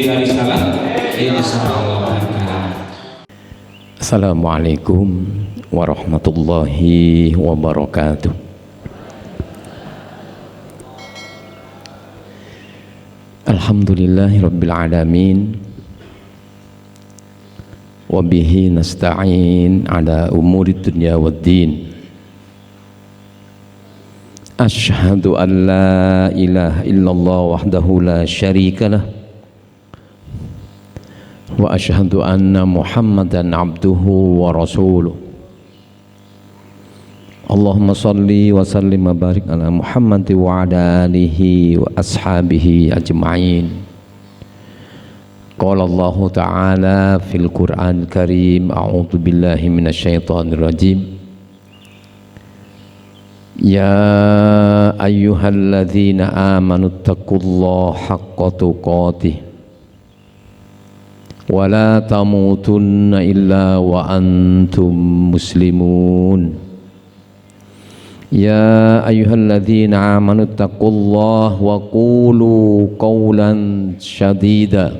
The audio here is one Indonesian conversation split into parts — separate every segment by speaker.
Speaker 1: mengikuti risalah insyaallah.
Speaker 2: Assalamualaikum warahmatullahi wabarakatuh. Alhamdulillahirabbil alamin. Wa bihi nasta'in ala umurid dunya waddin. Asyhadu an la ilaha illallah wahdahu la syarika lah. Wa asyhadu anna Muhammadan abduhu wa rasuluh. Allahumma salli wa sallim wa barik ala Muhammad wa ala alihi wa ashabihi ajma'in. Qala Allah Ta'ala fil Qur'an Karim, a'udzu billahi minasyaitonir rajim. Ya ayyuhalladzina amanu taqullaha haqqa tuqatih wa la tamutunna illa wa antum muslimun. Ya ayyuhalladzina amanu taqullaha wa qulu qawlan shadida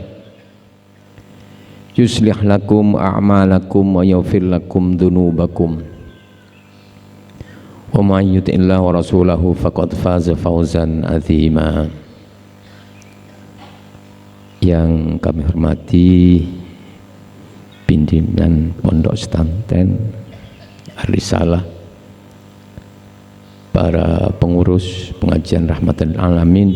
Speaker 2: yuslih lakum a'malakum wa yaghfir lakum dhunubakum wa may yuti'illaha wa rasulahu faqad faza fawzan 'azima. Yang kami hormati pimpinan Pondok Pesantren Ar-Risalah, para pengurus pengajian Rahmatan Alamin,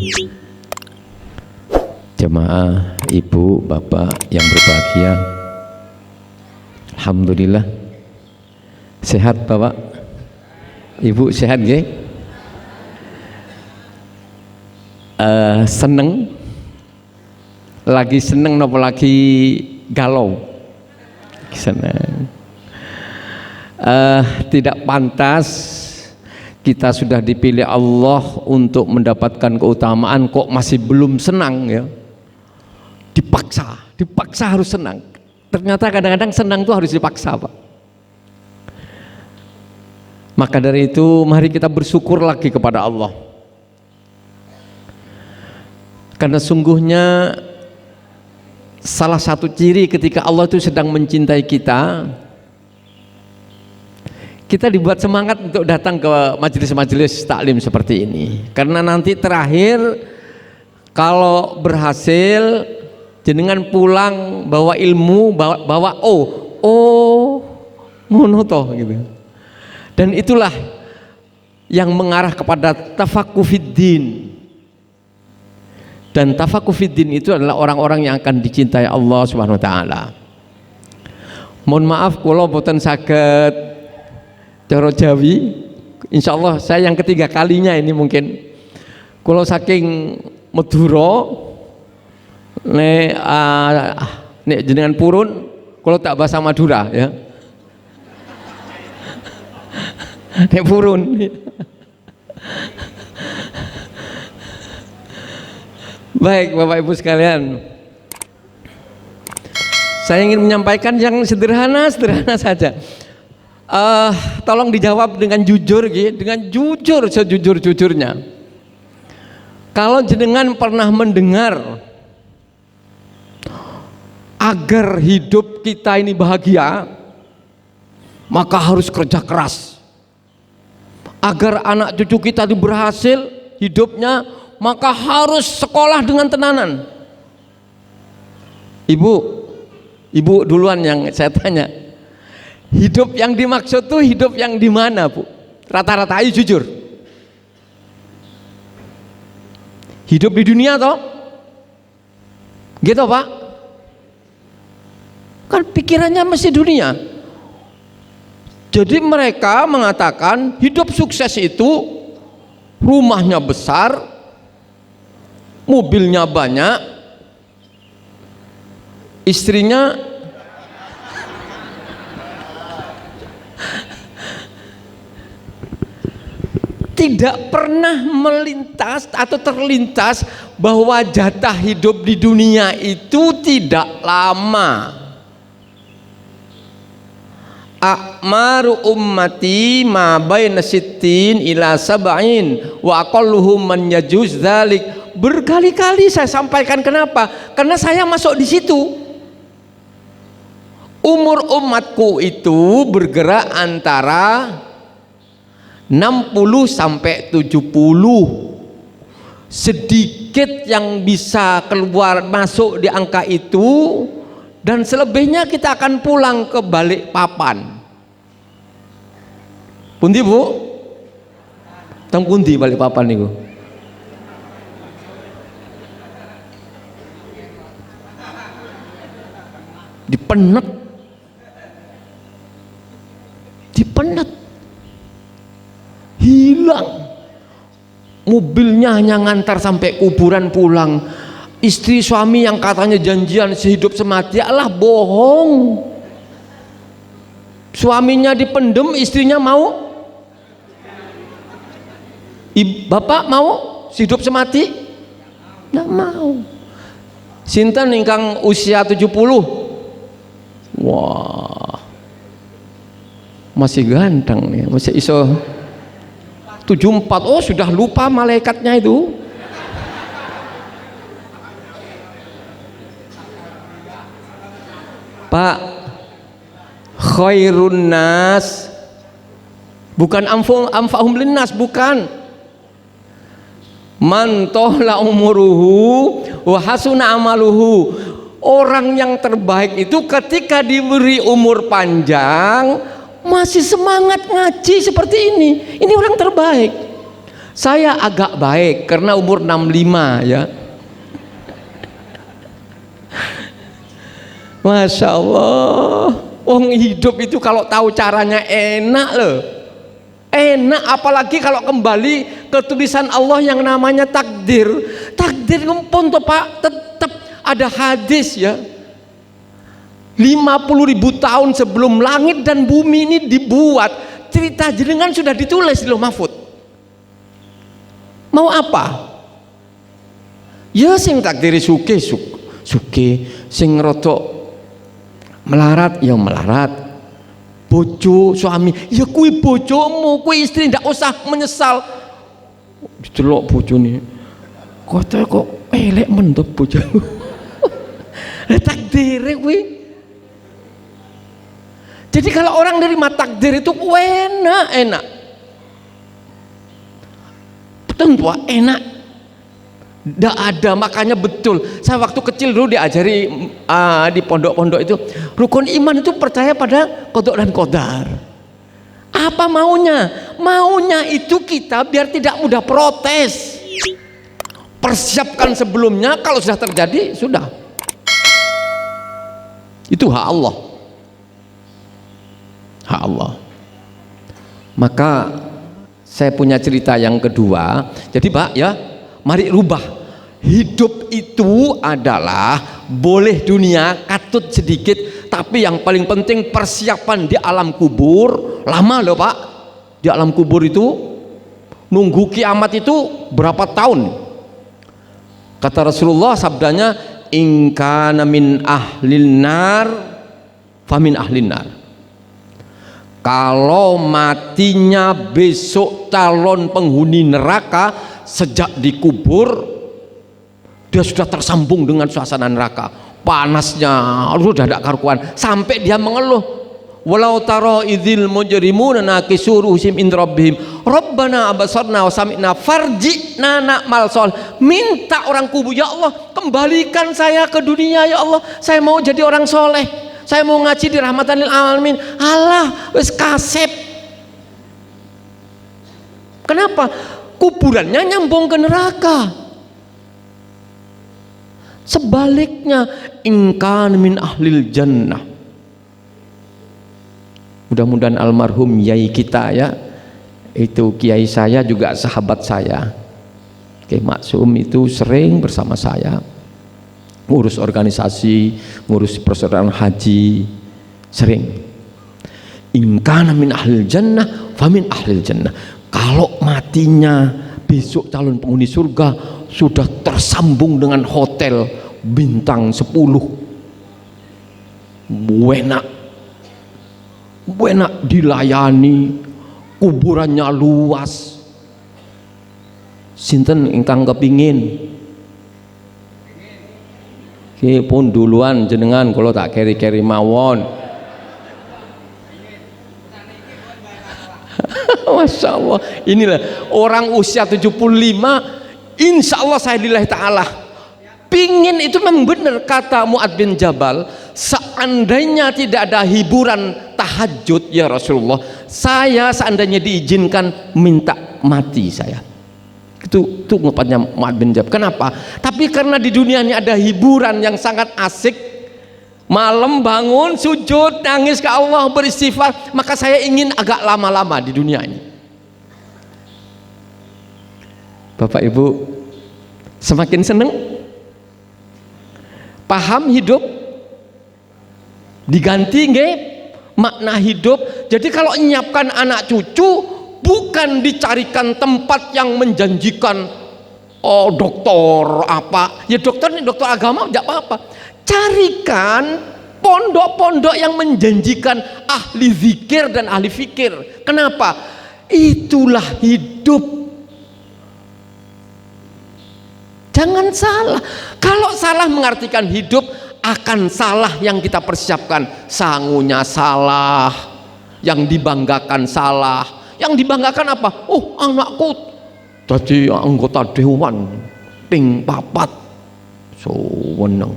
Speaker 2: jemaah, ibu, bapak yang berbahagia. Alhamdulillah sehat bapak, ibu sehat nggih? Seneng? Lagi seneng napa lagi galau? Seneng. Tidak pantas kita sudah dipilih Allah untuk mendapatkan keutamaan kok masih belum senang ya. Dipaksa harus senang. Ternyata kadang-kadang senang itu harus dipaksa, Pak. Maka dari itu mari kita bersyukur lagi kepada Allah. Karena sungguhnya salah satu ciri ketika Allah itu sedang mencintai kita, kita dibuat semangat untuk datang ke majelis-majelis taklim seperti ini. Karena nanti terakhir kalau berhasil jenengan pulang bawa ilmu, bawa ngono toh gitu. Dan itulah yang mengarah kepada tafaqquh fiddin. Dan tafaqquh fiddin itu adalah orang-orang yang akan dicintai Allah Subhanahu wa taala. Mohon maaf kula boten saged cara Jawi. Insyaallah saya yang ketiga kalinya ini mungkin. Kula saking Madura nek jenengan purun kalau tak bahasa Madura ya. Nek purun. Baik Bapak Ibu sekalian, saya ingin menyampaikan yang sederhana saja. Tolong dijawab dengan jujur gitu, dengan jujur sejujur-jujurnya. Kalau jenengan pernah mendengar agar hidup kita ini bahagia, maka harus kerja keras. Agar anak cucu kita berhasil hidupnya, maka harus sekolah dengan tenanan. Ibu duluan yang saya tanya. Hidup yang dimaksud tuh hidup yang di mana, Bu? Rata-rata ayo jujur. Hidup di dunia toh? Gitu, Pak? Kan pikirannya mesti dunia. Jadi mereka mengatakan hidup sukses itu rumahnya besar, mobilnya banyak, istrinya tidak pernah melintas atau terlintas bahwa jatah hidup di dunia itu tidak lama. A'maru ummati ma baina sittin ila sab'in wa aqalluhum man yajuz dzalik Berkali-kali saya sampaikan. Kenapa? Karena saya masuk di situ. Umur umatku itu bergerak antara 60 sampai 70. Sedikit yang bisa keluar masuk di angka itu, dan selebihnya kita akan pulang ke Balikpapan. Pundi Bu? Teng pundi Balikpapan niku? Dipenet. Hilang. Mobilnya hanya ngantar sampai kuburan pulang. Istri suami yang katanya janjian sehidup semati, alah bohong. Suaminya dipendem, istrinya mau. Bapak mau sehidup semati? Nggak mau. Sinten ingkang usia 70? Wah, masih ganteng nih, masih iso 74. Oh, sudah lupa malaikatnya itu. Pak, khairun nas bukan anfa'hum linnas, bukan. Man tohla umuruhu wa hasuna amaluhu. Orang yang terbaik itu ketika diberi umur panjang masih semangat ngaji seperti ini. Ini orang terbaik. Saya agak baik karena umur 65 ya. Masya Allah. Wong hidup itu kalau tahu caranya enak loh. Enak, apalagi kalau kembali ke tulisan Allah yang namanya takdir. Takdir ngempun toh Pak, tetap ada hadis ya. 50.000 tahun sebelum langit dan bumi ini dibuat, cerita jenengan sudah ditulis di Lauh Mahfud. Mau apa? Ya sing takdiri suke, sing rodok melarat ya melarat. Bojo suami, ya kui bojomu, kui istri, ndak usah menyesal. Dicelok bojone. Kok elek mendok bojomu. Takdire kuwi. Jadi kalau orang nerima takdir itu enak. Tentu enak. Tidak ada, makanya betul. Saya waktu kecil dulu diajari di pondok-pondok itu, rukun iman itu percaya pada qada dan qadar. Apa maunya? Maunya itu kita biar tidak mudah protes. Persiapkan sebelumnya, kalau sudah terjadi sudah. Itu hak Allah. Hak Allah. Maka saya punya cerita yang kedua. Jadi Pak ya, mari rubah. Hidup itu adalah boleh dunia katut sedikit, tapi yang paling penting persiapan di alam kubur. Lama loh Pak. Di alam kubur itu nunggu kiamat itu berapa tahun? Kata Rasulullah, sabdanya, in kana min ahlin nar famin ahlin nar. Kalau matinya besok calon penghuni neraka, sejak dikubur dia sudah tersambung dengan suasana neraka, panasnya sudah tidak karuan, sampai dia mengeluh, walau taro idzil mujrimuna nakisu ruhum in rabbihim rabbana abasarna wa sami'na farji'na na'mal shol. Minta orang kubur, ya Allah kembalikan saya ke dunia ya Allah, saya mau jadi orang soleh, saya mau ngaji di rahmatan lil alamin. Allah wis kasep. Kenapa? Kuburannya nyambung ke neraka. Sebaliknya, ingkan min ahlil jannah. Mudah-mudahan almarhum yai kita ya, itu kiai saya juga sahabat saya, Kiai Maksum, itu sering bersama saya ngurus organisasi, ngurus persaudaraan haji, sering. Ingkan min ahlil jannah famin ahlil jannah. Kalau matinya besok calon penghuni surga sudah tersambung dengan hotel bintang 10, enak dilayani, kuburannya luas. Sinten ingkang kepingin Ki pun duluan jenengan kalau tak keri-keri mawon. Masya Allah, inilah orang usia 75, insya Allah saya lillahi ta'ala pingin itu memang benar kata Mu'adz bin Jabal, seandainya tidak ada hiburan tahajud ya Rasulullah, saya seandainya diizinkan minta mati saya. Itu ngepatnya Mu'adz bin Jabal. Kenapa? Tapi karena di dunia ini ada hiburan yang sangat asik, malam bangun sujud nangis ke Allah beristighfar, maka saya ingin agak lama-lama di dunia ini. Bapak Ibu semakin seneng paham hidup diganti nggih makna hidup. Jadi kalau menyiapkan anak cucu bukan dicarikan tempat yang menjanjikan, oh dokter apa ya, dokter ini dokter agama tidak apa-apa, carikan pondok-pondok yang menjanjikan ahli zikir dan ahli fikir. Kenapa? Itulah hidup. Jangan salah, kalau salah mengartikan hidup akan salah yang kita persiapkan. Sangunya salah, yang dibanggakan salah. Yang dibanggakan apa? Oh anakku jadi anggota dewan ping papat, so weneng.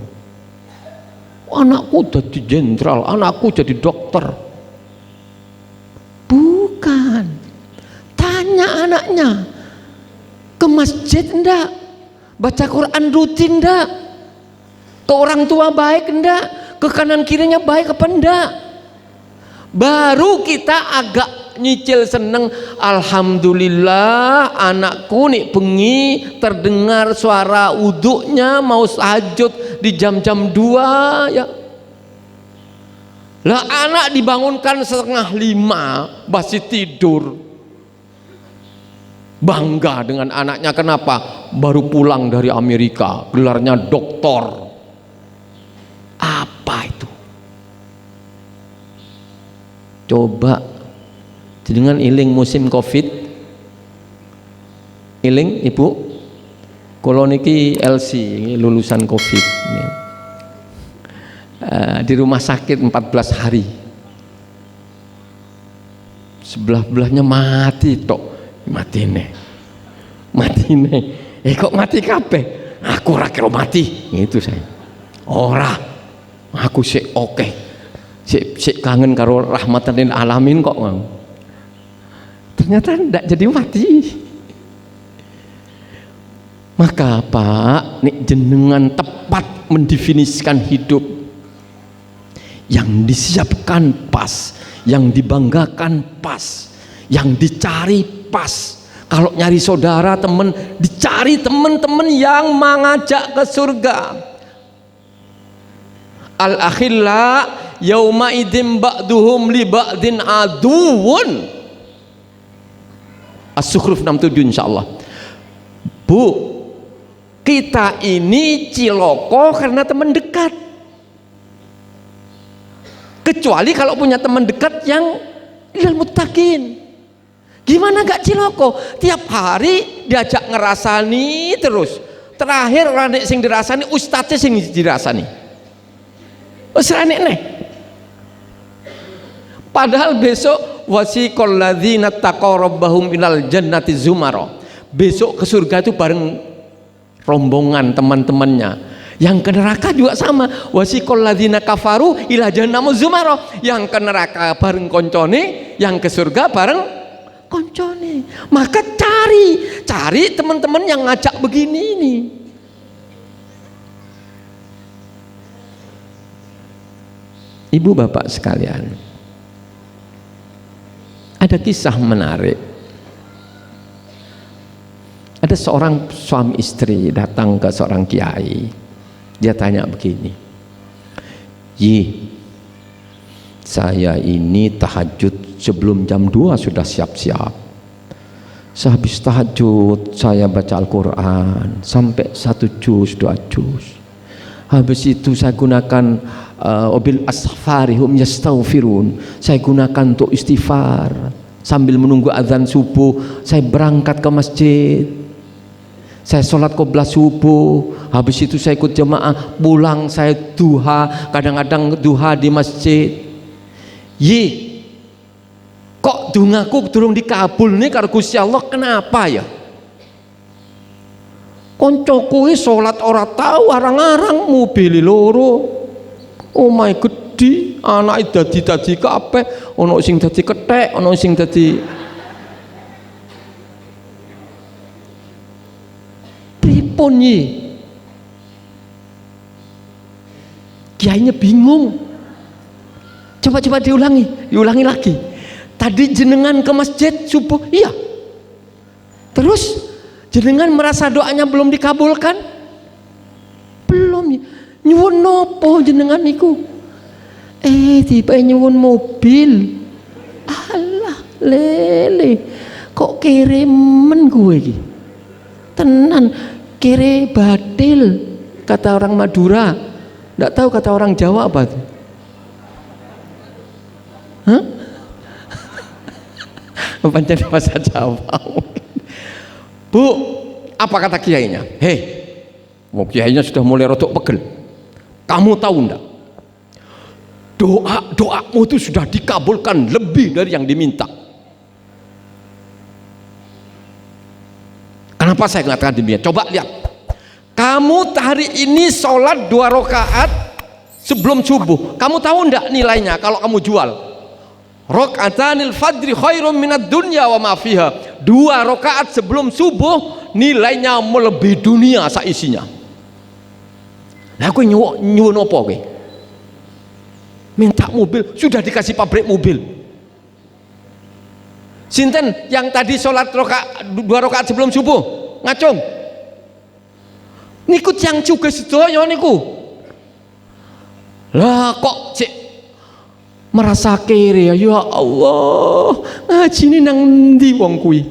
Speaker 2: Anakku jadi jenderal, anakku jadi dokter. Bukan. Tanya anaknya, ke masjid enggak? Baca Quran rutin enggak? Ke orang tua baik enggak? Ke kanan kirinya baik apa enggak? Baru kita agak nyicil seneng. Alhamdulillah anakku nih bengi terdengar suara wuduknya mau tahajud di jam-jam 2 ya. Lah anak dibangunkan 4:30 masih tidur. Bangga dengan anaknya. Kenapa? Baru pulang dari Amerika, gelarnya doktor. Apa itu? Coba dengan iling musim Covid, iling Ibu, kalau niki LC lulusan Covid di rumah sakit 14 hari, sebelah-belahnya mati tok. Mati nih, kok mati kabeh? Aku ora kira mati, gitu saya. Ora, aku sik oke, sik kangen karo rahmatan lil alamin kok. Ternyata ndak jadi mati. Maka Pak, nek jenengan tepat mendefinisikan hidup, yang disiapkan pas, yang dibanggakan pas, yang dicari pas. Kalau nyari saudara temen, dicari temen-temen yang mengajak ke surga. Al akhilla yauma idzin ba'duhum li ba'din aduwwun. As-Zukhruf 67 insyaallah. Bu, kita ini ciloko karena teman dekat. Kecuali kalau punya teman dekat yang ilal muttaqin. Gimana gak ciloko? Tiap hari diajak ngerasani terus. Terakhir orang sing dirasani ustadznya sing dirasani. Usrane nih. Padahal besok wasiqal ladzina taqaw rabbahum ilal jannati zumara. Besok ke surga itu bareng rombongan teman-temannya. Yang ke neraka juga sama. Wasiqal ladzina kafaru ila jahannam zumara. Yang ke neraka bareng koncone, yang ke surga bareng koncone. Maka cari teman-teman yang ngajak begini ini. Ibu bapak sekalian, ada kisah menarik. Ada seorang suami istri datang ke seorang kiai. Dia tanya begini, saya ini tahajud sebelum jam 2 sudah siap-siap. Sehabis tahajud saya baca Al-Quran sampai 1 juz 2 juz. Habis itu saya gunakan obil asfarihum yastaghfirun. Saya gunakan untuk istighfar. Sambil menunggu azan subuh saya berangkat ke masjid. Saya sholat qobliyah subuh, habis itu saya ikut jemaah, pulang saya duha, kadang-kadang duha di masjid. Kok dungaku durung dikabul nih karo Gusti Allah, kenapa ya? Koncoku sholat ora tahu, arang-arang mobil loro, omahe gede, anak dadi kabeh, ono sing dadi kethek, ono sing dadi pripun yi? Kiainya bingung. Coba diulangi lagi. Tadi jenengan ke masjid subuh, iya. Terus jenengan merasa doanya belum dikabulkan? Belum. Nyuwun nopo jenengan niku? Tiba nyuwun mobil. Alah, lele. Kok kirimen gue iki? Tenan, kere batil kata orang Madura. Nggak tahu kata orang Jawa apa tuh? Hah? Pancen bahasa Jawa. Bu, apa kata kiainya? Mau kiainya sudah mulai rotok pegel. Kamu tahu enggak? Doamu itu sudah dikabulkan lebih dari yang diminta. Kenapa saya mengatakan demikian? Coba lihat. Kamu hari ini sholat 2 rakaat sebelum subuh. Kamu tahu enggak nilainya kalau kamu jual? Rakaatanil fajri khairum minad dunya wa ma fiha. 2 rakaat sebelum subuh nilainya melebihi dunia saisinya. Lah aku nyuwun apa kowe? Minta mobil, sudah dikasih pabrik mobil. Sinten yang tadi sholat 2 rakaat sebelum subuh? Ngacung. Niku yang juga sedaya niku. Lah kok cek merasa kere, ya Allah, ngaji ini nang ndi wong kuwi?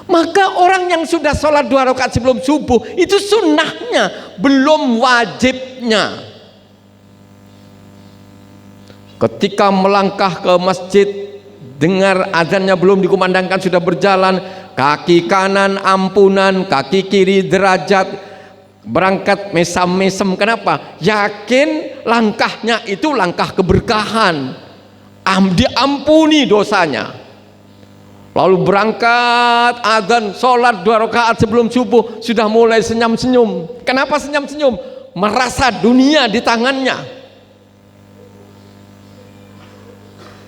Speaker 2: Maka orang yang sudah sholat 2 rakaat sebelum subuh itu sunnahnya, belum wajibnya. Ketika melangkah ke masjid, dengar azannya belum dikumandangkan sudah berjalan, kaki kanan ampunan, kaki kiri derajat, berangkat mesam-mesem. Kenapa? Yakin langkahnya itu langkah keberkahan, diampuni dosanya. Lalu berangkat azan, sholat 2 rakaat sebelum subuh, sudah mulai senyum-senyum. Kenapa senyum-senyum? Merasa dunia di tangannya.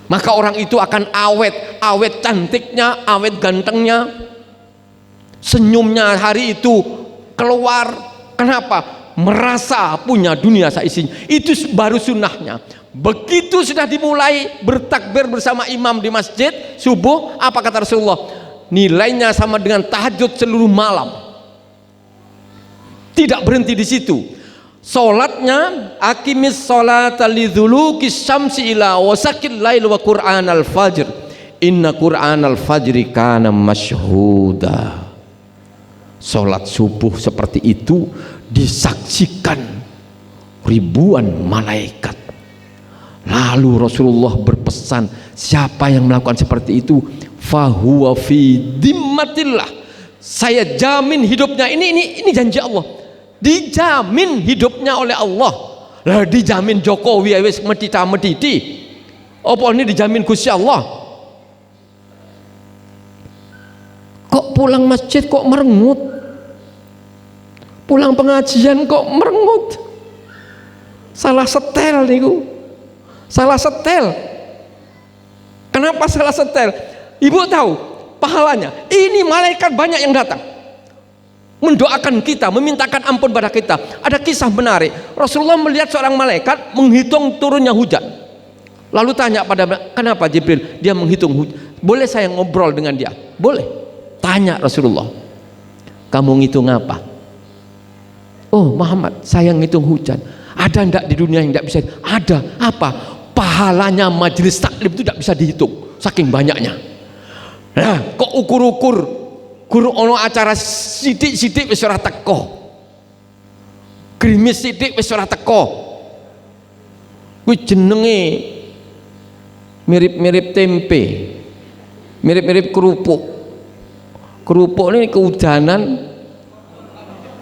Speaker 2: Maka orang itu akan awet cantiknya, awet gantengnya, senyumnya hari itu keluar. Kenapa? Merasa punya dunia seisinya. Itu baru sunnahnya. Begitu sudah dimulai bertakbir bersama imam di masjid subuh, apa kata Rasulullah? Nilainya sama dengan tahajud seluruh malam. Tidak berhenti di situ. Salatnya aqimis sholata lidzuluki syamsi ila wasaqil lail wa qur'anal fajr. Inna qur'anal fajri kana masyhuda. Salat subuh seperti itu disaksikan ribuan malaikat. Lalu Rasulullah berpesan, siapa yang melakukan seperti itu, fahuwa fi dimmatillah. Saya jamin hidupnya, ini janji Allah. Dijamin hidupnya oleh Allah. Lah dijamin Jokowi wis medita-mediti. Apa ini dijamin Gusti Allah? Kok pulang masjid kok merengut? Pulang pengajian kok merengut? Salah setel niku. Salah setel. Kenapa salah setel? Ibu tahu pahalanya? Ini malaikat banyak yang datang mendoakan kita, memintakan ampun pada kita. Ada kisah menarik. Rasulullah melihat seorang malaikat menghitung turunnya hujan. Lalu tanya pada, kenapa Jibril? Dia menghitung hujan. Boleh saya ngobrol dengan dia? Boleh. Tanya Rasulullah, kamu ngitung apa? Oh Muhammad, saya ngitung hujan. Ada ndak di dunia yang tidak bisa? Ada. Apa? Pahalanya majelis taklim itu tidak bisa dihitung, saking banyaknya. Nah, kok ukur-ukur guru ono acara sidik-sidik wis ora teko, grimis sidik wis ora teko, kuwi jenenge mirip-mirip tempe, mirip-mirip kerupuk. Kerupuk ini kehujanan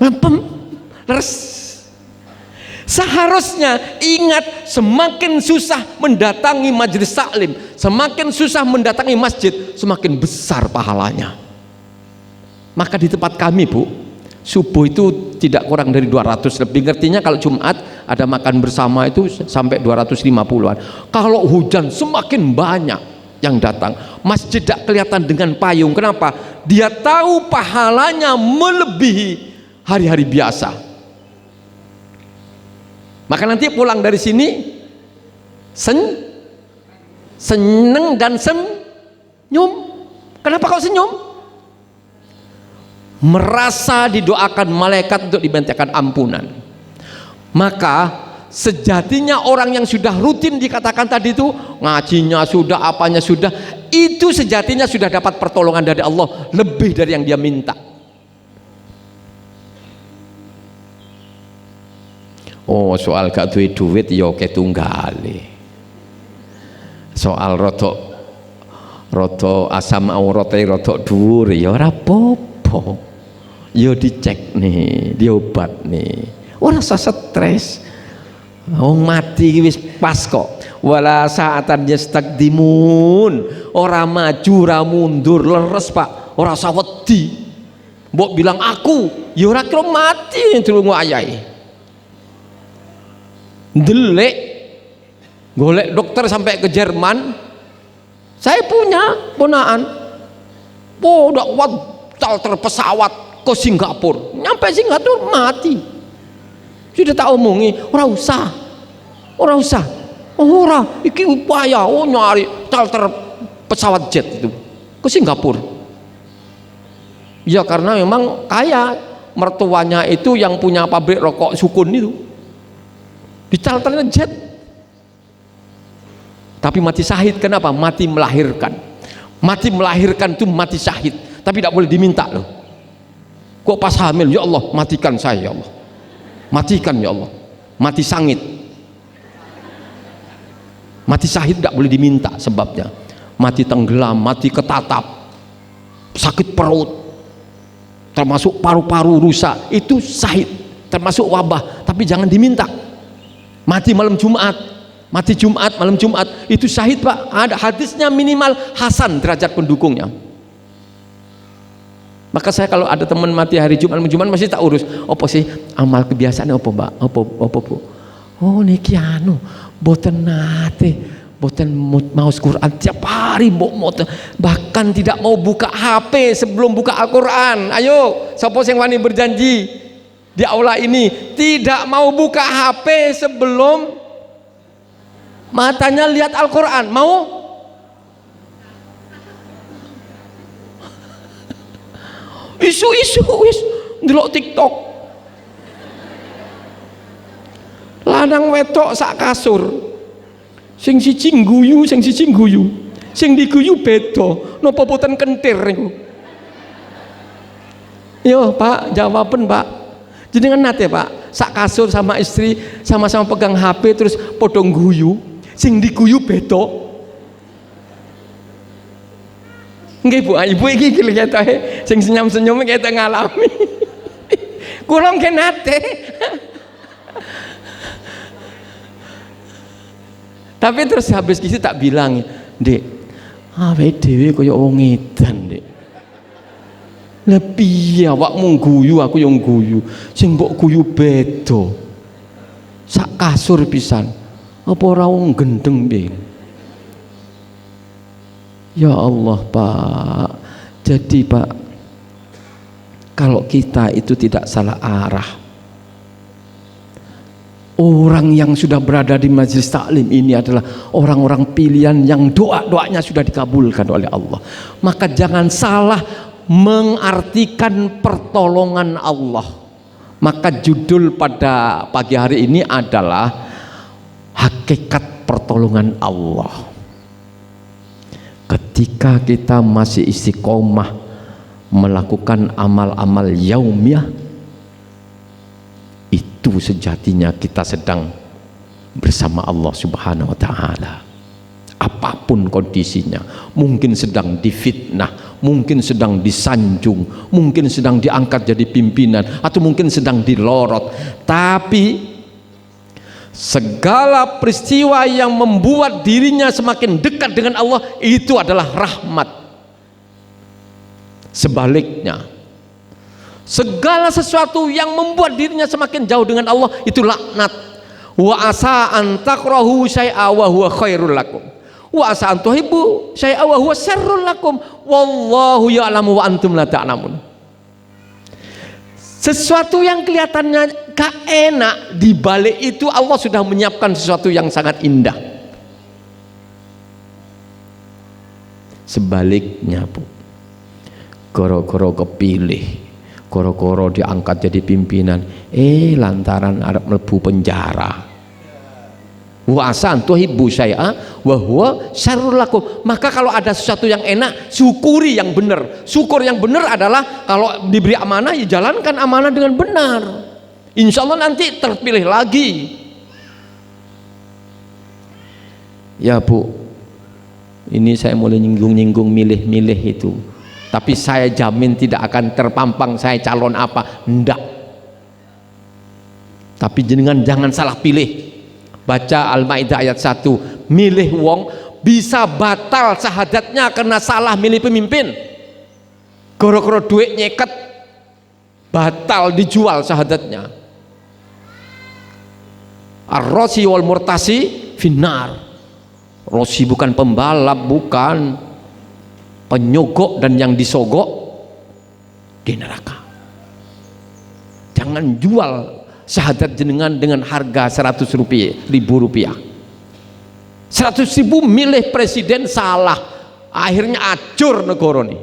Speaker 2: leres. Seharusnya ingat, semakin susah mendatangi majelis taklim, semakin susah mendatangi masjid, semakin besar pahalanya. Maka di tempat kami, Bu, subuh itu tidak kurang dari 200 lebih. Ngertinya kalau Jumat ada makan bersama itu sampai 250-an. Kalau hujan semakin banyak yang datang. Masjid tidak kelihatan dengan payung. Kenapa? Dia tahu pahalanya melebihi hari-hari biasa. Maka nanti pulang dari sini seneng dan senyum. Kenapa kau senyum? Merasa didoakan malaikat untuk dimintakan ampunan. Maka sejatinya orang yang sudah rutin dikatakan tadi itu, ngajinya sudah, apanya sudah, itu sejatinya sudah dapat pertolongan dari Allah lebih dari yang dia minta. Oh, soal gak duwe duit ya oke tunggale. Soal roto asam aurate roto dhuwur ya ora apa-apa. Ya dicek nih, diobat nih. Ora usah stres. Wong mati wis pas kok. Wala saatan yastaqdimun. Ora maju ora mundur, leres Pak. Ora usah wedi. Mbok bilang aku, ya ora kira mati delungu ayahe. Ndelik golek dokter sampai ke Jerman. Saya punya ponaan, udah kuat charter pesawat ke Singapura, nyampe Singapura mati. Sudah tak omongi, ora usah, iki upaya nyari charter pesawat jet itu ke Singapura. Ya karena memang kaya, mertuanya itu yang punya pabrik rokok Sukun itu. Di charternya jet, tapi mati syahid. Kenapa? Mati melahirkan. Mati melahirkan itu mati syahid, tapi tidak boleh diminta loh. Kok pas hamil, ya Allah matikan saya, ya Allah matikan, ya Allah, mati sangit. Mati syahid tidak boleh diminta sebabnya. Mati tenggelam, mati ketatap, sakit perut, termasuk paru-paru rusak, itu syahid, termasuk wabah, tapi jangan diminta. Mati malam Jumat, mati Jumat, malam Jumat, itu syahid Pak. Ada hadisnya minimal hasan derajat pendukungnya. Maka saya kalau ada teman mati hari Jumat, malam Jumat masih tak urus. Apa sih amal kebiasaan apa Mbak? Apa Bu? Oh niki anu, boten nate, boten maos Quran tiap hari boten, bahkan tidak mau buka HP sebelum buka Al-Quran. Ayo, sapa sing wani berjanji di aula ini tidak mau buka HP sebelum matanya lihat Al-Quran? Mau? Isu-isu wis ndelok TikTok. Lanang wedok sak kasur. Sing siji ngguyu, sing siji ngguyu. Sing diguyu beda. Napa boten kentir niku? Yo, Pak, jawaban, Pak. Jenengan nate Pak, sak kasur sama istri sama-sama pegang HP terus podong guyu, sing diguyu beda. Nggih Bu, ibu iki kelihatan sing senyum-senyum kita ngalami. Kula nggih nate. Tapi terus habis gitu tak bilang, Dek, awake dhewe kaya wong edan, Dek. Lebih awakmu guyu, aku yang guyu, sing mbok guyu beda. Sak kasur pisan. Apa ora wong gendeng piye? Ya Allah, Pak. Jadi Pak, kalau kita itu tidak salah arah, orang yang sudah berada di majelis taklim ini adalah orang-orang pilihan yang doa-doanya sudah dikabulkan oleh Allah. Maka jangan salah mengartikan pertolongan Allah. Maka judul pada pagi hari ini adalah hakikat pertolongan Allah. Ketika kita masih istiqomah melakukan amal-amal yaumiyah, itu sejatinya kita sedang bersama Allah Subhanahu wa Ta'ala. Apapun kondisinya, mungkin sedang difitnah, mungkin sedang disanjung, mungkin sedang diangkat jadi pimpinan, atau mungkin sedang dilorot. Tapi segala peristiwa yang membuat dirinya semakin dekat dengan Allah itu adalah rahmat. Sebaliknya, segala sesuatu yang membuat dirinya semakin jauh dengan Allah itu laknat. Wa asa an takrahu syai'a wa huwa khairul lakum, wa asa an tuhibbu syai'a wa huwa syarrul lakum, wallahu ya'lamu wa antum la ta'lamun. Sesuatu yang kelihatannya gak enak, di balik itu Allah sudah menyiapkan sesuatu yang sangat indah. Sebaliknya, Bu, goro-goro kepilih, goro-goro diangkat jadi pimpinan, lantaran arep mlebu penjara. Wa asan tuhibbu syai'a wa huwa syarrul lakum. Maka kalau ada sesuatu yang enak, syukuri yang benar. Syukur yang benar adalah kalau diberi amanah, ya jalankan amanah dengan benar. Insya Allah nanti terpilih lagi. Ya Bu, ini saya mulai nyinggung-nyinggung milih-milih itu, tapi saya jamin tidak akan terpampang saya calon apa, enggak. Tapi jenengan jangan salah pilih. Baca Al-Maidah ayat 1, milih wong bisa batal syahadatnya karena salah milih pemimpin. Goro-goro duit nyeket, batal dijual syahadatnya. Ar-Rosi wal Murtasi finnar. Rosi bukan pembalap, bukan penyogok, dan yang disogok di neraka. Jangan jual syahadat jenengan dengan harga 100 ribu rupiah. 100 ribu milih presiden salah, akhirnya acur negara nih.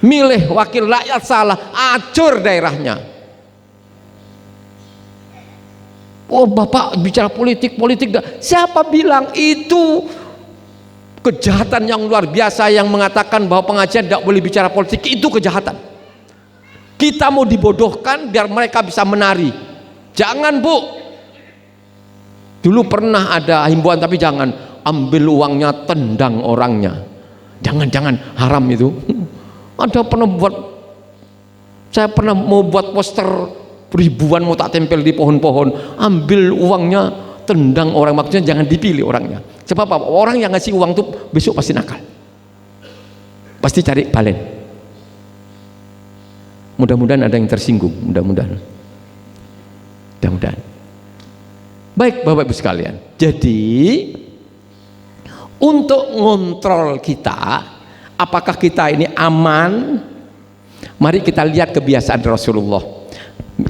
Speaker 2: Milih wakil rakyat salah, acur daerahnya. Oh Bapak bicara politik siapa bilang itu kejahatan yang luar biasa? Yang mengatakan bahwa pengajian tidak boleh bicara politik itu kejahatan. Kita mau dibodohkan biar mereka bisa menari. Jangan Bu. Dulu pernah ada himbauan, tapi jangan ambil uangnya, tendang orangnya. Jangan haram itu. Saya pernah mau buat poster ribuan mau tak tempel di pohon-pohon, ambil uangnya, tendang orang, maksudnya jangan dipilih orangnya. Sebab apa? Orang yang ngasih uang tuh besok pasti nakal, pasti cari balen. Mudah-mudahan ada yang tersinggung, mudah-mudahan. Baik Bapak Ibu sekalian, jadi untuk ngontrol kita, apakah kita ini aman, mari kita lihat kebiasaan Rasulullah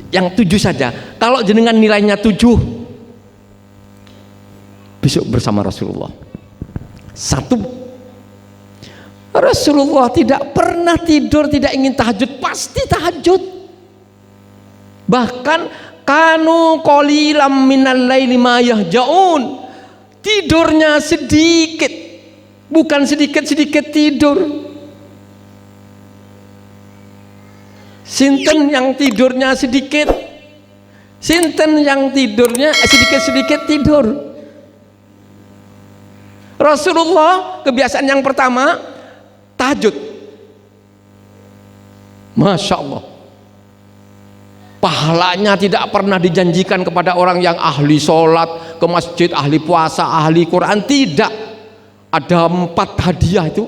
Speaker 2: yang 7 saja. Kalau jenengan nilainya 7, besok bersama Rasulullah. 1, Rasulullah tidak pernah tidur tidak ingin tahajud, pasti tahajud. Bahkan kanu qalilam minal laili ma yahjaun, tidurnya sedikit, bukan sedikit tidur. Sinten yang tidurnya sedikit, sinten yang tidurnya sedikit tidur. Rasulullah kebiasaan yang pertama tahajud. Masya Allah, pahalanya tidak pernah dijanjikan kepada orang yang ahli sholat, ke masjid, ahli puasa, ahli Quran. Tidak. Ada 4 hadiah itu.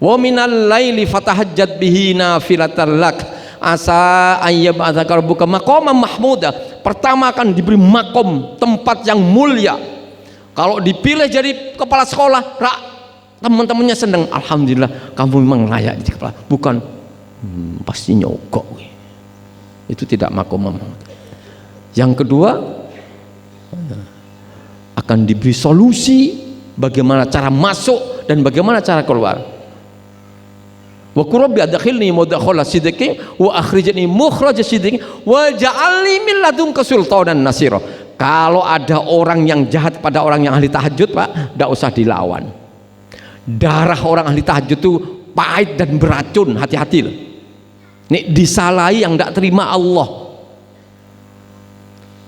Speaker 2: Wa minal laili fatahajjat bihi nafilatan lak asa ayyab'atsaka rabbuka maqaman mahmuda. Pertama akan diberi makom, tempat yang mulia. Kalau dipilih jadi kepala sekolah, teman-temannya senang, alhamdulillah kamu memang layak jadi kepala. Bukan pasti nyogok, itu tidak makom Mahmud. Yang kedua, akan diberi solusi bagaimana cara masuk dan bagaimana cara keluar. Wa qurbi adkhilni mudkhala sidqin wa akhrijni mukhraj sidqin wa ja'alni min ladunka sultanan nasira. Kalau ada orang yang jahat pada orang yang ahli tahajud, Pak, tidak usah dilawan. Darah orang ahli tahajud itu pahit dan beracun, hati-hati loh. Nih disalahi yang tidak terima Allah.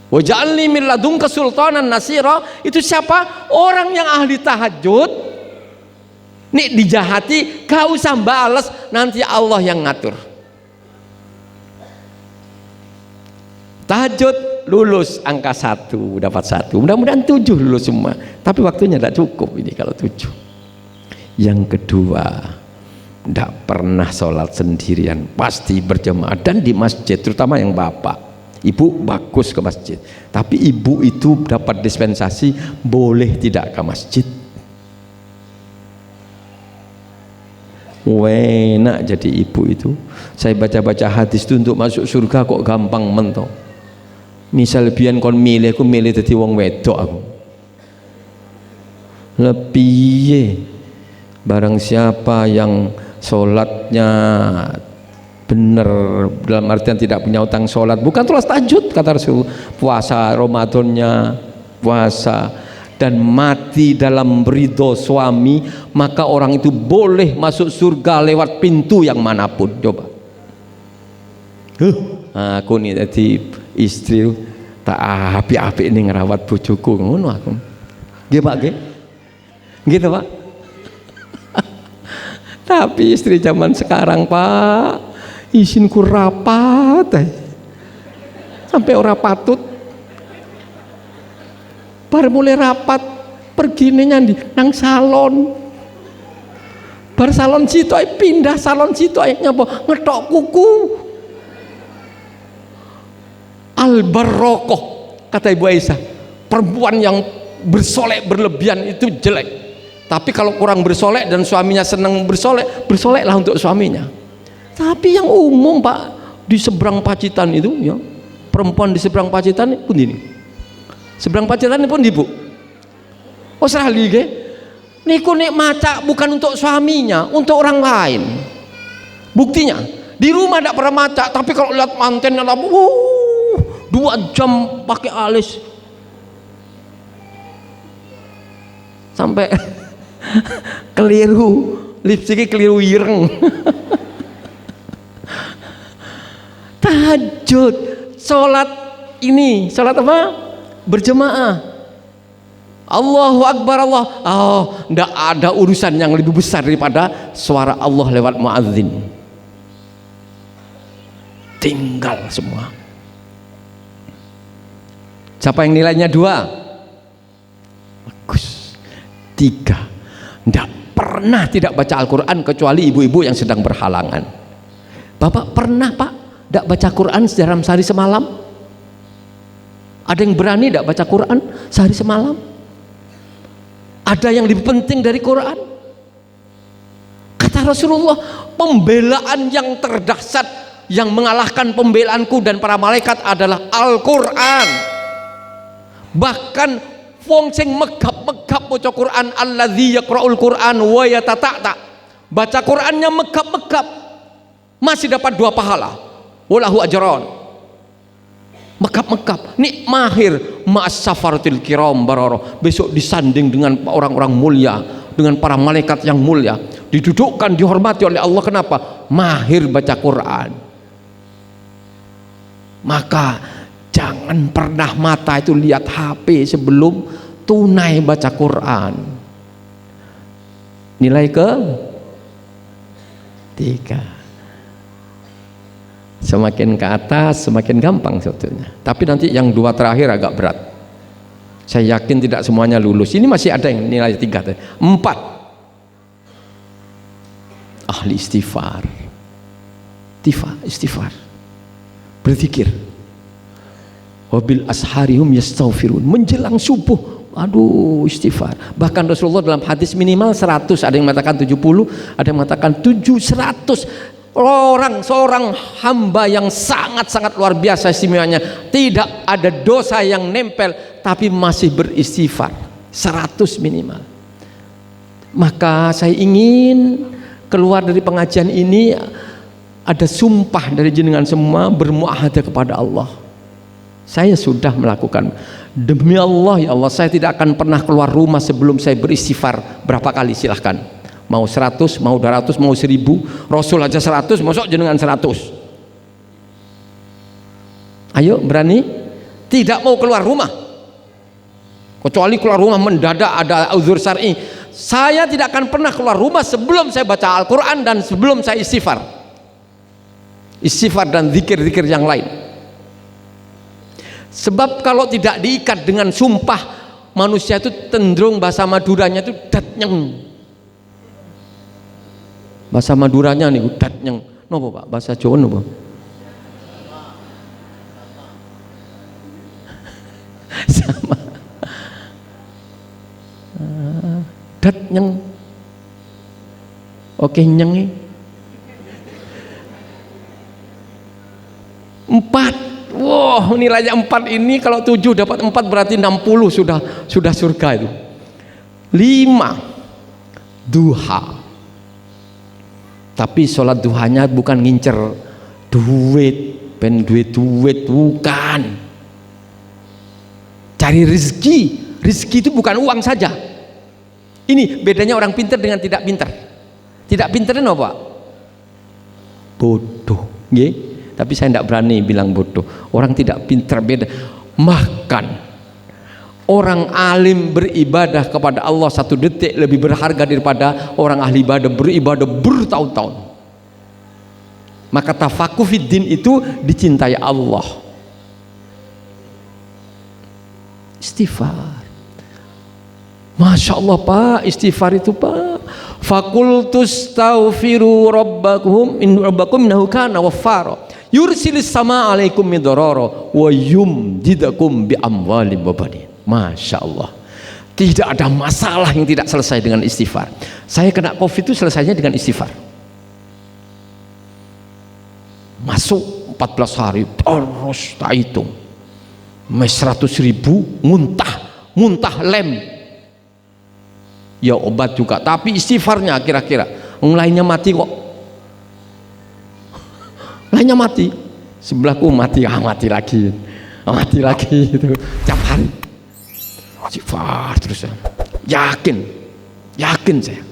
Speaker 2: Wa ja'alni min ladunka sultanan nasira, itu siapa? Orang yang ahli tahajud Nih dijahati, gak usah bales, nanti Allah yang ngatur. Tahajud lulus angka 1, dapat 1, mudah-mudahan 7 lulus semua, tapi waktunya tidak cukup ini kalau 7. Yang kedua, tidak pernah sholat sendirian, pasti berjamaah dan di masjid, terutama yang bapak. Ibu bagus ke masjid, tapi ibu itu dapat dispensasi boleh tidak ke masjid. Enak jadi ibu itu. Saya baca-baca hadis itu untuk masuk surga kok gampang mentok. Misal biyen kon milih, aku milih dadi wong wedok aku. Lebih barang siapa yang sholatnya benar, dalam artian tidak punya utang sholat, bukan tulas tahajud kata Rasul, puasa Ramadannya puasa, dan mati dalam ridho suami, maka orang itu boleh masuk surga lewat pintu yang manapun. Coba aku nih jadi istri tak api-api ini ngerawat bojoku ngono aku. Nggih Pak, nggih. Gitu Pak. Tapi istri zaman sekarang Pak, isinku rapat sampai ora patut. Bar mulai rapat pergi nyandi nang salon, bar salon situ pindah salon situ nyapa ngetok kuku. Al-barrokoh kata Ibu Aisyah, perempuan yang bersolek berlebihan itu jelek, tapi kalau kurang bersolek dan suaminya senang bersolek, bersoleklah untuk suaminya. Tapi yang umum Pak, di seberang Pacitan itu ya, perempuan di seberang Pacitan pun ini, seberang Pacitan pun ibu, oh serali ke niku nek maca bukan untuk suaminya, untuk orang lain. Buktinya di rumah tidak pernah maca, tapi kalau lihat mantennya 2 jam pakai alis sampai keliru, lipstiknya keliru ireng. Tahajud, sholat ini, sholat apa? Berjemaah. Allahu Akbar Allah. Oh, tidak ada urusan yang lebih besar daripada suara Allah lewat muadzin. Tinggal semua. Siapa yang nilainya 2? Bagus. 3. Tidak pernah tidak baca Al-Quran kecuali ibu-ibu yang sedang berhalangan. Bapak pernah Pak tidak baca Quran dalam sehari semalam? Ada yang berani tidak baca Quran sehari semalam? Ada yang lebih penting dari Quran? Kata Rasulullah, pembelaan yang terdahsyat yang mengalahkan pembelaanku dan para malaikat adalah Al-Quran. Bahkan wong sing megap-megap maca Quran, alladzi yaqra'ul Quran wa yatata'ta, baca Qurannya megap-megap masih dapat 2 pahala, walahu ajron. Megap-megap nih mahir ma'as safaratil kiram barara, besok disanding dengan orang-orang mulia, dengan para malaikat yang mulia, didudukkan, dihormati oleh Allah. Kenapa? Mahir baca Quran. Maka jangan pernah mata itu lihat HP sebelum tunai baca Quran. Nilai ke 3. Semakin ke atas semakin gampang sebetulnya, tapi nanti yang 2 terakhir agak berat. Saya yakin tidak semuanya lulus. Ini masih ada yang nilai 3. 4. Ahli istighfar. Istighfar. Berzikir. Wabil asharihum yastaghfirun, menjelang subuh aduh istighfar. Bahkan Rasulullah dalam hadis minimal 100, ada yang mengatakan 70, ada yang mengatakan 700. Seorang hamba yang sangat-sangat luar biasa istimewanya, tidak ada dosa yang nempel tapi masih beristighfar 100 minimal. Maka saya ingin keluar dari pengajian ini ada sumpah dari jenengan semua, bermuahadah kepada Allah. Saya sudah melakukan, demi Allah ya Allah, saya tidak akan pernah keluar rumah sebelum saya beristighfar berapa kali. Silahkan, mau 100, mau 200, mau 1000. Rasul aja 100, masuk jenengan 100. Ayo berani? Tidak mau keluar rumah, kecuali keluar rumah mendadak ada uzur syar'i. saya tidak akan pernah keluar rumah sebelum saya baca Al-Quran dan sebelum saya istighfar dan zikir-zikir yang lain. Sebab kalau tidak diikat dengan sumpah, manusia itu cenderung bahasa Maduranya itu datnyeng. Bahasa Maduranya nih datnyeng. Nopo Pak? Bahasa Jawa nopo? Sama. Datnyeng. Oke nyengi. 4. Wow, nilainya 4 ini kalau 7 dapat 4 berarti 60 sudah surga itu. 5. Duha. Tapi sholat duhanya bukan ngincer duit, duit bukan. Cari rezeki. Rezeki itu bukan uang saja. Ini bedanya orang pintar dengan tidak pintar. Tidak pintar itu apa? Bodoh. Nggih. Tapi saya tidak berani bilang bodoh. Orang tidak pintar beda. Bahkan orang alim beribadah kepada Allah 1 detik lebih berharga daripada orang ahli ibadah beribadah bertahun-tahun. Maka tafakuh fiddin itu dicintai Allah. Istighfar. Masya Allah Pak, istighfar itu Pak. Fakultus taufiru rabbakum innahu kana waffara yursilis sama alaikum midororo wa yumdidakum bi amwalim wa banin. Masya Allah, tidak ada masalah yang tidak selesai dengan istighfar. Saya kena COVID itu selesainya dengan istighfar. Masuk 14 hari terus tak hitung 100.000 muntah lem. Ya obat juga, tapi istighfarnya kira-kira lainnya mati kok. Lainnya mati, sebelahku mati lagi itu tiap hari istighfar terus. Yakin saya.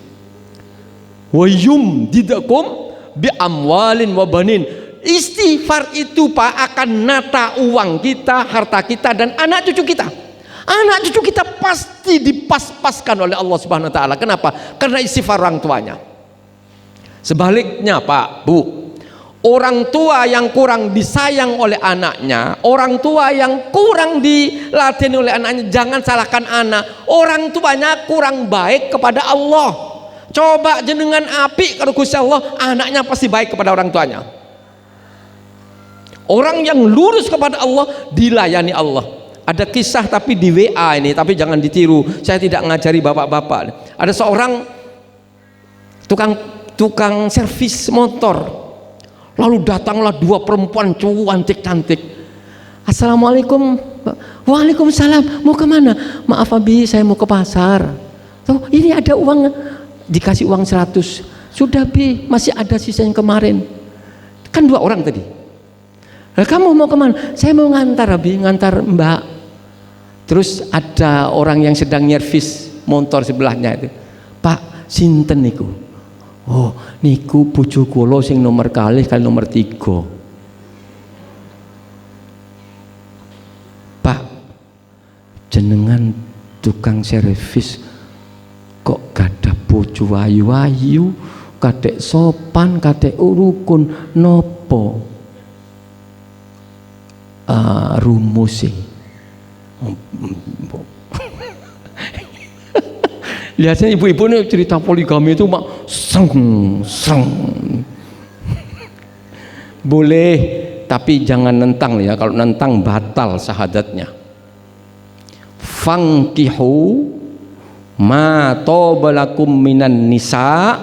Speaker 2: Wa yumdidakum bi amwalin wa banin. Istighfar itu Pak akan nata uang kita, harta kita dan anak cucu kita. Anak cucu kita pasti dipas-paskan oleh Allah Subhanahu wa taala. Kenapa? Karena istighfar orang tuanya. Sebaliknya Pak, Bu, orang tua yang kurang disayang oleh anaknya, orang tua yang kurang dilatih oleh anaknya, jangan salahkan anak. Orang tuanya kurang baik kepada Allah. Coba jenengan apik kalau Gusti Allah, anaknya pasti baik kepada orang tuanya. Orang yang lurus kepada Allah dilayani Allah. Ada kisah tapi di WA ini, tapi jangan ditiru. Saya tidak ngajari bapak-bapak. Ada seorang tukang servis motor. Lalu datanglah 2 perempuan cantik-cantik. Assalamualaikum. Waalaikumsalam. Mau kemana? Maaf Abi, saya mau ke pasar. Tuh, ini ada uang. Dikasih uang 100. Sudah Bi, masih ada sisa yang kemarin. Kan 2 orang tadi. Nah, kamu mau kemana? Saya mau ngantar Abi, ngantar Mbak. Terus ada orang yang sedang nyervis motor sebelahnya itu. Pak, sinten niku? Oh, niku bojo kula sing nomor kalih kali nomor 3. Pak, jenengan tukang servis kok gadah bojo ayu-ayu, kadek sopan, kadek rukun, nopo? Rumusing. Lihatnya ibu-ibu ini cerita poligami itu mak seng. Boleh, tapi jangan nentang ya. Kalau nentang batal syahadatnya. Fangkihu ma tobalakum minan nisa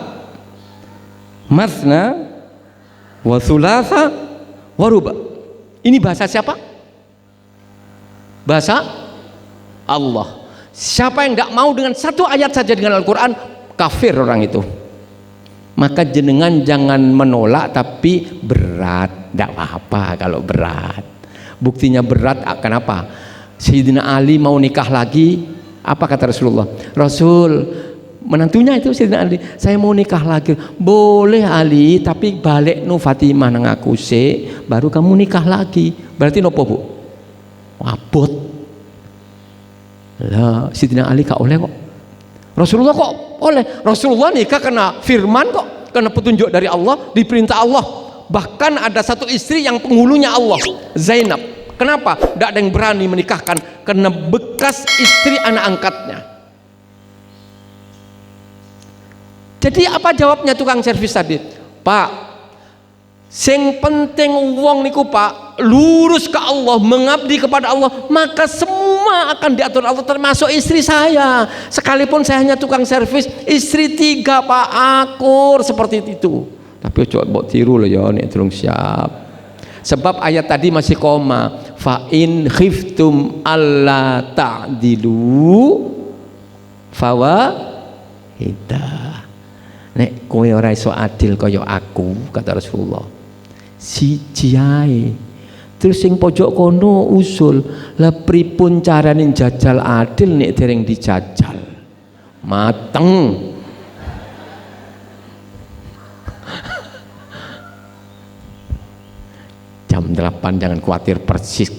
Speaker 2: mathna wa thulatha wa ruba. Ini bahasa siapa? Bahasa Allah. Siapa yang tidak mau dengan 1 ayat saja dengan Al-Quran, kafir orang itu. Maka jenengan jangan menolak, tapi berat. Tidak apa-apa kalau berat. Buktinya berat, kenapa? Sayyidina Ali mau nikah lagi, apa kata Rasulullah? Rasul, menantunya itu Sayyidina Ali, saya mau nikah lagi. Boleh Ali, tapi balik nu Fatimah nang aku baru kamu nikah lagi. Berarti nopo Bu? Abot lah, Sayyidina Ali gak oleh kok. Rasulullah kok oleh? Rasulullah nikah kena firman kok, kena petunjuk dari Allah, diperintah Allah. Bahkan ada satu istri yang penghulunya Allah, Zainab. Kenapa? Tidak ada yang berani menikahkan karena bekas istri anak angkatnya. Jadi apa jawabnya tukang servis tadi? Pak, sing penting wong niku Pak lurus ke Allah, mengabdi kepada Allah, maka semua akan diatur Allah, termasuk istri saya. Sekalipun saya hanya tukang servis, istri 3 Pak, akur seperti itu. Tapi coba mbok tiru loh ya, nek durung siap. Sebab ayat tadi masih koma, fa in khiftum alla ta'dilu fawahidah. Nek kowe ora iso adil kaya aku, kata Rasulullah, siji ae. Terus sing pojok kono usul, lah pripun carane jajal adil nek dereng dijajal? Mateng. Jam 8 jangan khawatir, persis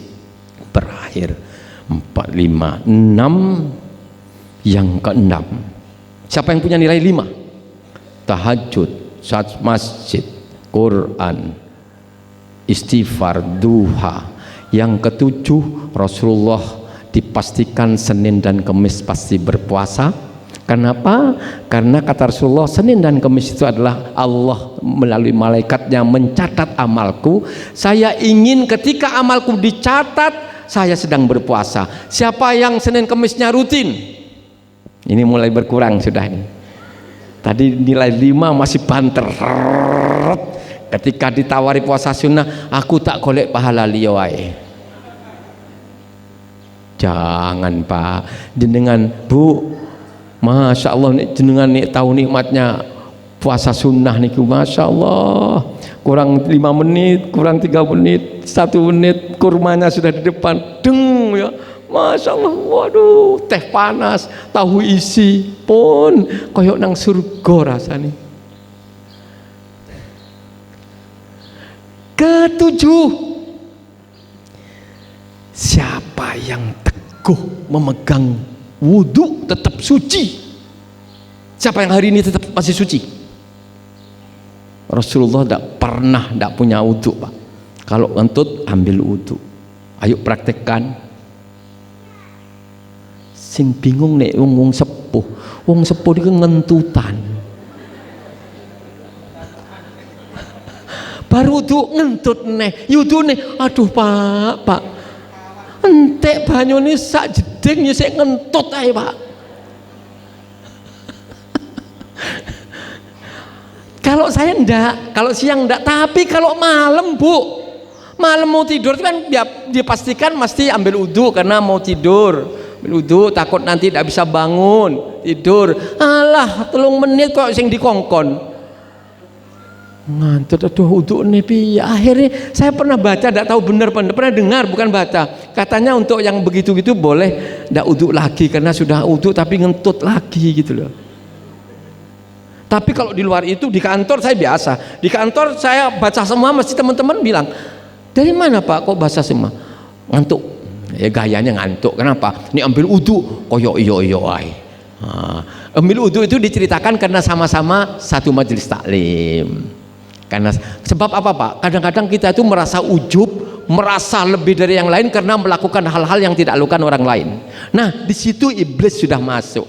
Speaker 2: berakhir. 4, 5, 6. Yang ke-6, siapa yang punya nilai 5? Tahajud, saat masjid, Quran, istighfar, duha. Yang ke-7, Rasulullah dipastikan Senin dan Kamis pasti berpuasa. Kenapa? Karena kata Rasulullah, Senin dan Kamis itu adalah Allah melalui malaikatnya mencatat amalku. Saya ingin ketika amalku dicatat, saya sedang berpuasa. Siapa yang Senin Kamisnya rutin? Ini mulai berkurang sudah ini. Tadi nilai 5 masih banter. Ketika ditawari puasa sunnah, aku tak golek pahala liya wae. Jangan Pak, jenengan Bu, Masya Allah nih jenengan nih tahu nikmatnya puasa sunnah niku, Masya Allah. Kurang 5 menit, kurang 3 menit, 1 menit kurmanya sudah di depan, deng ya, Masya Allah. Waduh, teh panas, tahu isi pun koyok nang surga rasanya. ke-7, siapa yang teguh memegang wudhu tetap suci. Siapa yang hari ini tetap masih suci? Rasulullah tidak punya wudhu Pak. Kalau ngentut ambil wudhu. Ayo praktekkan. Sing bingung nek wong sepuh. Wong sepuh itu ngentutan. Baru wudhu ngentut nih. Wudhu nih. Aduh Pak. Entek banyu ini sak jeding ya sik ngentut ae Pak. Kalau saya enggak, kalau siang enggak, tapi kalau malam Bu, malam mau tidur itu kan dia pastikan mesti ambil wudhu karena mau tidur. Ambil wudhu takut nanti tidak bisa bangun tidur. Alah 3 menit kok sing dikongkon. Ngantuk, aduh wudhu nih piye. Akhirnya saya pernah baca, tidak tahu benar pernah dengar bukan baca, katanya untuk yang begitu-gitu boleh tidak wudhu lagi karena sudah wudhu tapi ngentut lagi gitu loh. Tapi kalau di luar itu, di kantor saya biasa, di kantor saya baca semua, mesti teman-teman bilang, dari mana Pak kok baca semua? Ngantuk ya, gayanya ngantuk. Kenapa? Ini ambil wudhu koyo iyo ay. Ambil wudhu itu diceritakan karena sama-sama satu majelis taklim. Karena sebab apa Pak? Kadang-kadang kita itu merasa ujub, merasa lebih dari yang lain karena melakukan hal-hal yang tidak dilakukan orang lain. Nah di situ iblis sudah masuk.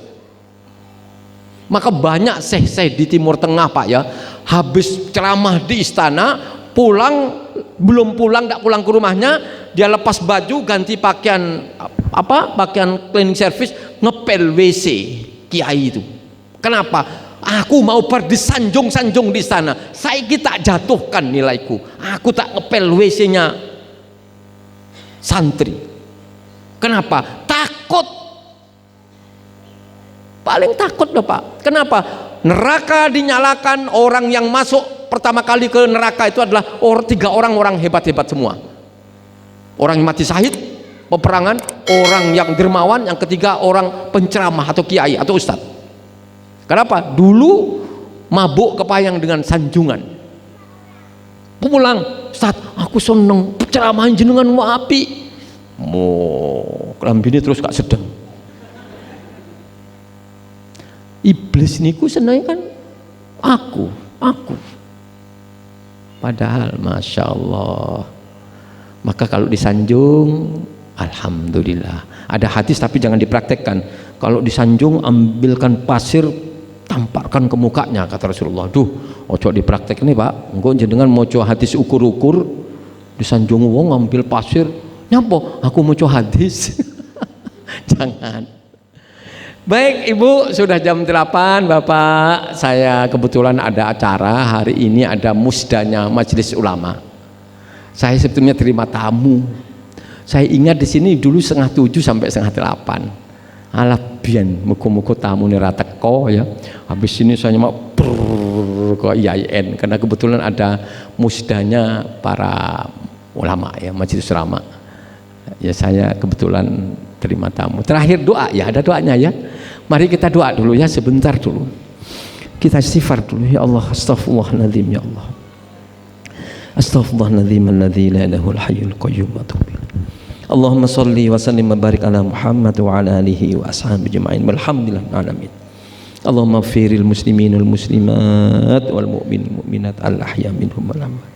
Speaker 2: Maka banyak syekh-syekh di Timur Tengah Pak ya, habis ceramah di istana, pulang belum pulang, tidak pulang ke rumahnya, dia lepas baju, ganti pakaian pakaian cleaning service, ngepel WC kiai itu. Kenapa? Aku mau berdisanjung-sanjung di sana. Saya tak jatuhkan nilaiku. Aku tak ngepel WC-nya santri. Kenapa? Takut. Paling takut loh Pak. Kenapa? Neraka dinyalakan, orang yang masuk pertama kali ke neraka itu adalah 3 orang hebat-hebat semua. Orang yang mati syahid peperangan, orang yang dermawan, yang ketiga orang penceramah atau kiai atau ustadz. Kenapa? Dulu mabuk kepayang dengan sanjungan. Pulang, Ustaz, aku seneng ceramah jenengan api. Mo, kelambine terus gak sedeng. Iblis niku seneng kan aku. Padahal Masya Allah. Maka kalau disanjung, alhamdulillah. Ada hadis tapi jangan dipraktekkan. Kalau disanjung, ambilkan pasir, tamparkan ke mukanya, kata Rasulullah. Duh, ojo dipraktek nih Pak. Engko jenengan moco hadis ukur-ukur, disanjung wong ambil pasir, nyapa? Aku moco hadis. Jangan. Baik Ibu, sudah jam 8 Bapak, saya kebetulan ada acara hari ini, ada musdanya Majelis Ulama. Saya sebetulnya terima tamu. Saya ingat di sini dulu 6:30 sampai 7:30. Alah biyen muga-muga tamune ra teko ya. Habis ini saya mau ke IAIN karena kebetulan ada musdanya para ulama ya, Majelis Ulama. Ya saya kebetulan terima tamu. Terakhir doa ya, ada doanya ya. Mari kita doa dulu ya, sebentar dulu. Kita istighfar dulu. Ya Allah, astaghfirullahaladzim ya Allah. Astaghfirullahaladzim alladzi la ilaha illa hayyul qayyum wa atubu ilaih. Allahumma shalli wa sallim wa barik ala Muhammad wa ala alihi wa ashabihi ajma'in. Walhamdulillahil alamin. Allahumma ighfiril muslimin wal muslimat wal mu'minin mu'minat al ahya minhum wal amwat.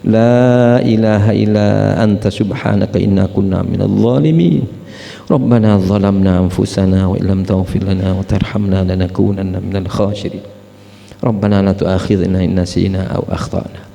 Speaker 2: La ilaha illa anta subhanaka inna kunna minadh dhalimin. Rabbana zalamna anfusana wa illam taghfir lana wa tarhamna lanakunanna minal khasirin. Rabbana la tu'akhidhna in nasina aw akhtana.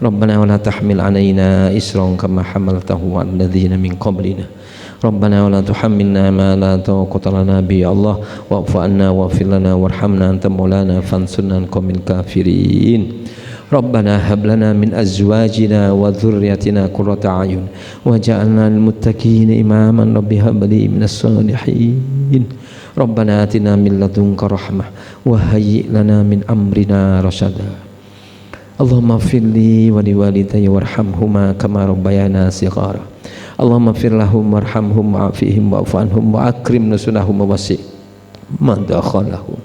Speaker 2: Rabbana wa la tahmil 'alaina isran kama hamaltahu 'alal ladzina min qablina. Rabbana wa la tuhammilna ma la taqata lana bi ya Allah wa'fu 'anna waghfir lana warhamna anta maulana fansurna 'alal qawmil kafirin. Rabbana hab lana min azwajina wa dhurriyyatina qurrata a'yun waj'alna lil muttaqina imaman rabbi hab li minas solihin. Rabbana atina min ladunka rahmah wa hayyi' lana min amrina rasyada. Allahumma firli wa liwalidayya warhamhuma kama rabbayana shighara. Allahumma fir lahum warhamhum wa'afihim wa'fu anhum wa akrim nusulahum wa wasi' madakhalahum.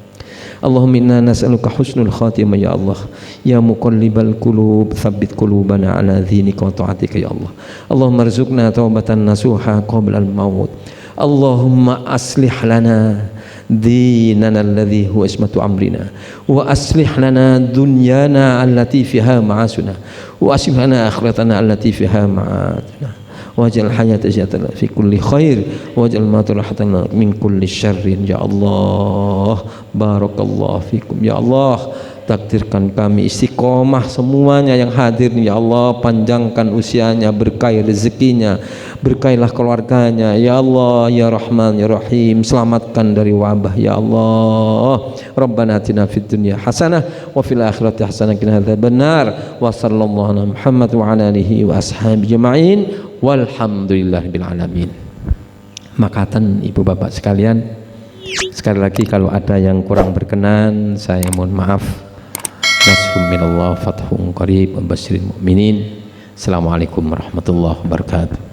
Speaker 2: Allahumma inna nas'aluka husnul khatimah ya Allah, ya muqallibal qulub tsabbit qulubana ala dhinika wa ta'atika ya Allah. Allahumma arzuqna taubatan nasuha qabla al-maut. Allahumma aslih lana dinana alladhi huwa ismatu amrina wa aslih lana dunyana allati fiha ma'asuna wa aslih lana akhiratana allati fiha ma'aduna waj'al hayata ziyadatan fi kulli khair waj'al mauta rahatan min kulli syarrin ya Allah. Barakallahu fikum ya Allah. Takdirkan kami istiqomah semuanya yang hadir ya Allah, panjangkan usianya, berkahi rezekinya, berkailah keluarganya ya Allah ya Rahman ya Rahim. Selamatkan dari wabah ya Allah. Rabbana atina fid dunya hasanah wa fil akhirati hasanah wa qina adzabannar. Wa sallallahu ala Muhammad wa ala alihi wa ashabihi ajma'in. Walhamdulillahirabbil alamin. Makatan Ibu Bapak sekalian, sekali lagi kalau ada yang kurang berkenan saya mohon maaf. Nasrun minallah fathun qarib wa basyiril mu'minin. Assalamualaikum warahmatullahi wabarakatuh.